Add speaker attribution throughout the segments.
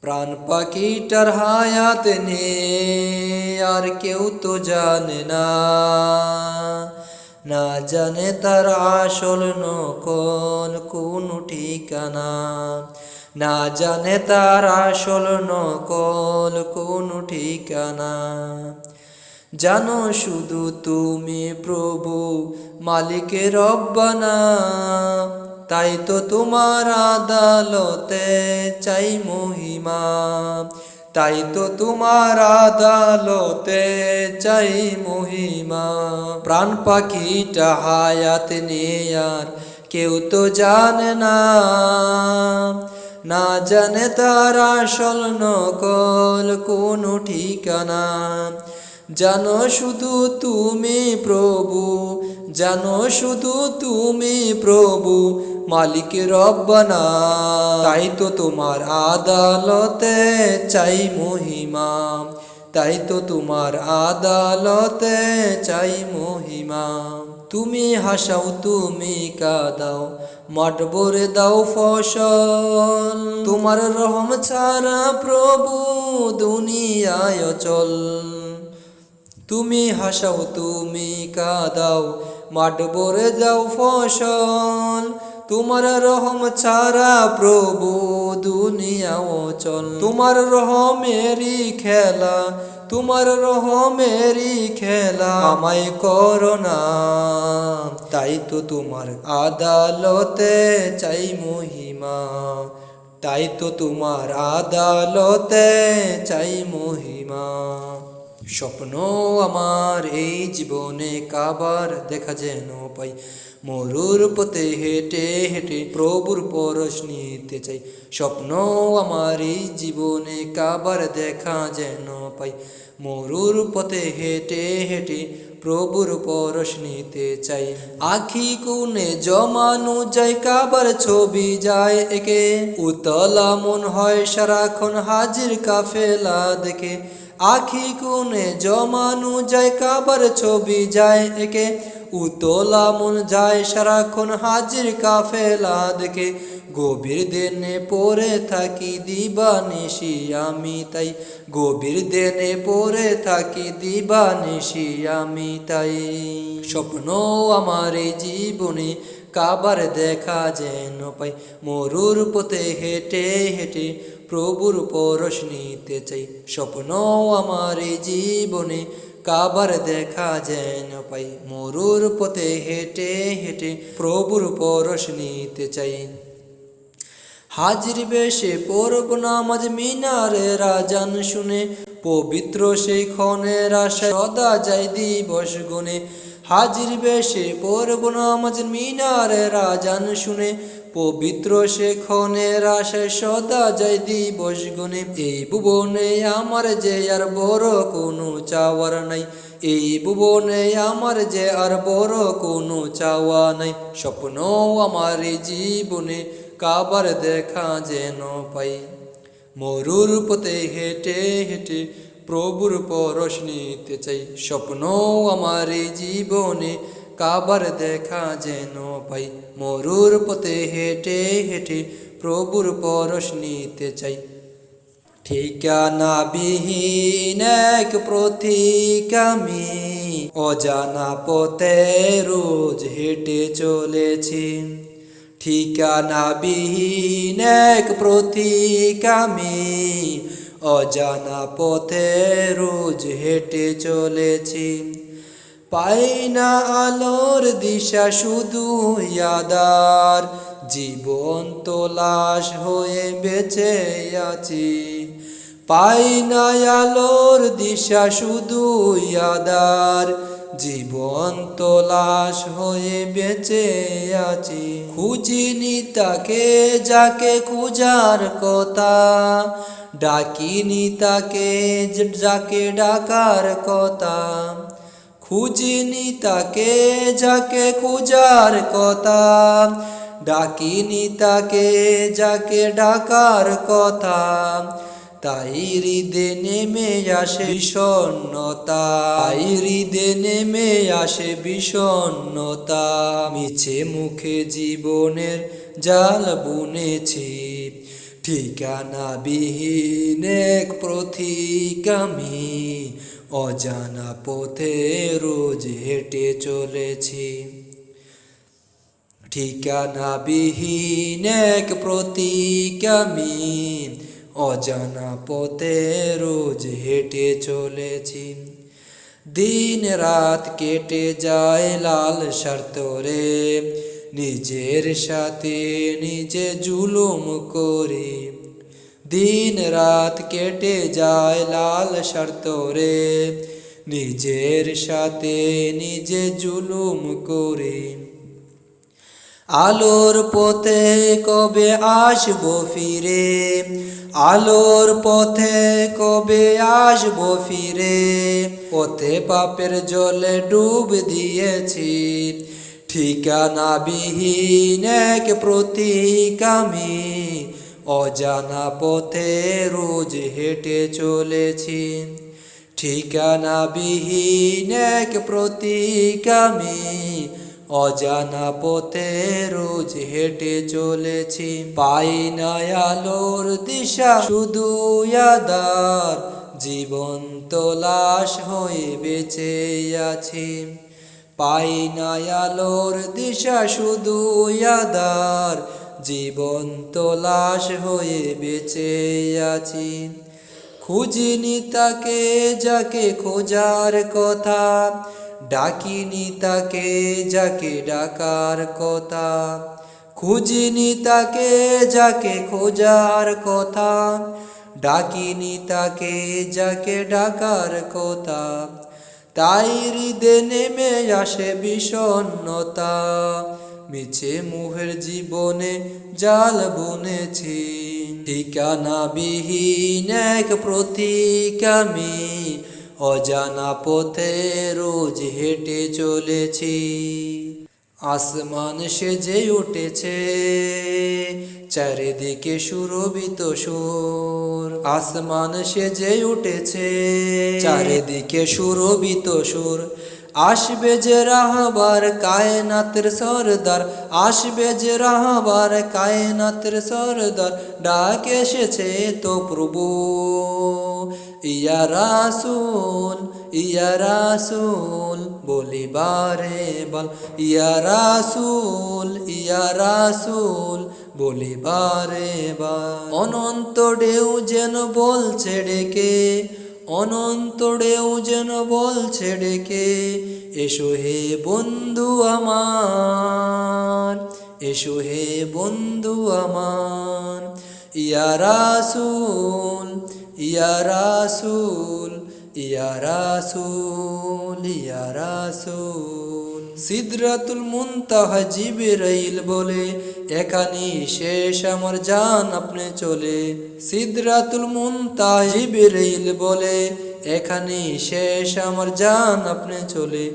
Speaker 1: প্রাণ পাখিটার হায়াত নেই আর কেউ তো জানে না, না জানে তার আসল নকল কোন ঠিকানা, না জানে তার আসল নকল কোন ঠিকানা। জানো শুধু তুমি প্রভু মালিকের রব্বানা, তাই তো তোমার আদালতে চাই মহিমা, তাই তো তোমার আদালতে চাই মহিমা। প্রাণ পাখিটা হায়াত নেই আর কেউ তো জানে না, না জানে তার আসল নকল কোন ঠিকানা। জানো শুধু তুমি প্রভু, জানো শুধু তুমি প্রভু মালিকের রব্বানা, তাই তো তোমার আদালতে চাই মহিমা, তাই তো তোমার আদালতে চাই মহিমা। তুমি হাসাও তুমি কাঁদাও মাঠ ভরে দাও ফসল, তোমার রহম ছাড়া প্রভু দুনিয়ায় অচল। তুমি হাসাও তুমি কাঁদাও মাঠ ভরে দাও ফসল, তোমার রহম ছাড়া প্রভু দুনিয়া অচল। তোমার রহমেরই খেলা, তোমার রহমেরই খেলা আমায় করো না, তাই তো তোমার আদালতে চাই মহিমা, তাই তো তোমার আদালতে চাই মহিমা। স্বপ্ন আমার এই জীবনে কাবার দেখা যেন পাই, মরুর পথে হেঁটে হেঁটে প্রভুর পরশ নিতে চাই। স্বপ্ন আমার এই জীবনে কাবার দেখা যেন পাই, মরুর পথে হেঁটে হেঁটে প্রভুর পরশ নিতে চাই। আখি কোণে জমানো যায় কাবার ছবি যায় একে, উতলা মন হয় সারাক্ষণ হাজির কাফেলা দেখে। আখি কোণে জমানো যায় কাবার ছবি যায় একে, উতলা মন যায় সারাক্ষণ হাজির কাফেলা দেখে। গভীর দিনে পড়ে থাকি দিবানিশি আমি তাই, গভীর দিনে পড়ে থাকি দিবানিশি আমি তাই। স্বপ্ন আমার এই জীবনে কাবার দেখা যেন পাই, মরুর পথে হেঁটে হেঁটে প্রভুর পরশ নিতে চাই। স্বপ্ন আমার এই জীবনে কাবার দেখা যেন পাই, মরুর পথে হেঁটে হেঁটে প্রভুর পরশ নিতে চাই। হাজির বেশে পড়ব নামাজ মিনারের আজান শুনে, পবিত্র সেই ক্ষণের আশায় সদা যাই দিবস গুনে। হাজির বেশে পড়ব নামাজ মিনারের আজান শুনে, পবিত্র সে ক্ষণের আশায় সদা যাই দিবস গুনে। এই ভুবনে আমার যে আর বড় কোনো চাওয়ার নাই, এই ভুবনে আমার যে আর বড় কোনো চাওয়া নাই। স্বপ্ন আমার এই জীবনে কাবার দেখা যেন পাই, মরুর পথে হেঁটে হেঁটে প্রভুর পরশ নিতে চাই। স্বপ্ন আমার এই জীবনে কাবার দেখা যেন পাই, মরুর পথে হেঁটে হেঁটে প্রভুর পরশ নিতে চাই। ঠিকানা বিহীন এক পথিক আমি, অজানা পথে রোজ হেঁটে চলেছি। ঠিকানা বিহীন এক পথিক আমি, অজানা পথে রোজ হেঁটে চলেছি। পাই না আলোর দিশা শুধু আঁধার, জীবন তো লাশ হয়ে বেঁচে আছি। পাই না আলোর দিশা শুধু আঁধার, জীবন তো লাশ হয়ে বেঁচে আছি। খুঁজিনি তাকে যাকে খুঁজার কথা, ডাকিনি তাকে যাকে ডাকার কথা। খুঁজিনি তাকে যাকে খুঁজার কথা, ডাকিনি তাকে যাকে ডাকার কথা। তাই হৃদে নেমে আসে বিষণ্ণতা, তাই হৃদে নেমে আসে বিষণ্ণতা। মিছে মুখে জীবনের জাল বুনেছি, ঠিকানাবিহীন এক পথিগামী অজানা পথে রোজ হেঁটে চলেছি। ঠিকানাবিহীন এক পথিগামী অজানা পথে রোজ হেঁটে চলেছি। দিন রাত কেটে যায় লাল স্বার্থরে, নিজের সাথে নিজে জুলুম করে। দিন রাত কেটে যায় লাল স্বার্থরে, নিজের সাথে নিজে জুলুম করে। আলোর পথে কবে আসবো ফিরে, আলোর পথে কবে আসবো ফিরে। পথে পাপের জলে ডুব দিয়েছি। ঠিকানাবিহীন এক পথিগামী অজানা পথে রোজ হেঁটে চলেছি। ঠিকানাবিহীন এক পথিগামী অজানা পথে রোজ হেঁটে চলেছি। পাই না আলোর দিশা, শুধু আঁধার, জীবন তো লাশ হয়ে বেঁচে আছি। পাই না আলোর দিশা, শুধু আঁধার, জীবন তো লাশ হয়ে বেঁচে আছি। খুঁজিনি তাকে যাকে খোঁজার কথা, ডাকিনি তাকে যাকে ডাকার কথা। খুঁজিনি তাকে যাকে খোঁজার কথা, ডাকিনি তাকে যাকে ডাকার কথা। তাই হৃদয়ে নেমে আসে বিষণ্ণতা, মিছে মুহের জীবনে জাল বুনেছি। ঠিকানাবিহীন এক পথিগামী অজানা পথে রোজ হেঁটে চলেছি। আসমান সেজে উঠেছে, চারিদিকে সুরভিত সুর। আসমান সেজে উঠেছে, চারিদিকে সুরভিত সুর। আসবে যে রাহবার কায়নাতের সরদার, আসবে যে রাহবার কায়নাতের সরদার। ডাক এসেছে তো প্রভু, ইয়া রাসূল, ইয়া রাসূল বলিবারে বল। ইয়া রাসূল, ইয়া রাসূল বলিবারে বল। অনন্ত ঢেউ যেন বলছে ডেকে, অনন্ত ঢেউ যেন বলছে ডেকে। এসো হে বন্ধু আমার, এসো হে বন্ধু আমার। ইয়া রাসূল, ইয়া রাসূল, ইয়া রাসূল, ইয়া রাসূল। সিদরাতুল মুনতাহা জিবরাইল বলে, এখানেই শেষ আমার জান আপনি চলে। সিদরাতুল মুনতাহা জিবরাইল বলে, এখানেই শেষ আমার জান আপনি চলে।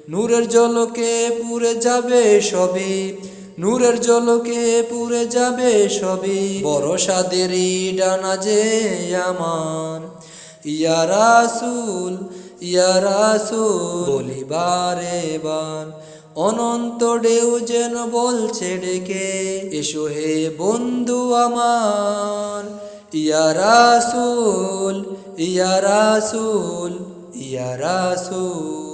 Speaker 1: নূরের ঝলকে পুড়ে যাবে সবই, নূরের ঝলকে পুড়ে যাবে সবই। ভরসাদেরই ডানা যে আমার। ইয়া রাসূল, ইয়া রাসূল বলিবারে বার। অনন্ত ঢেউ যেন বলছে ডেকে, এসো হে বন্ধু আমার। ইয়া রাসূল, ইয়া রাসূল, ইয়া রাসূল।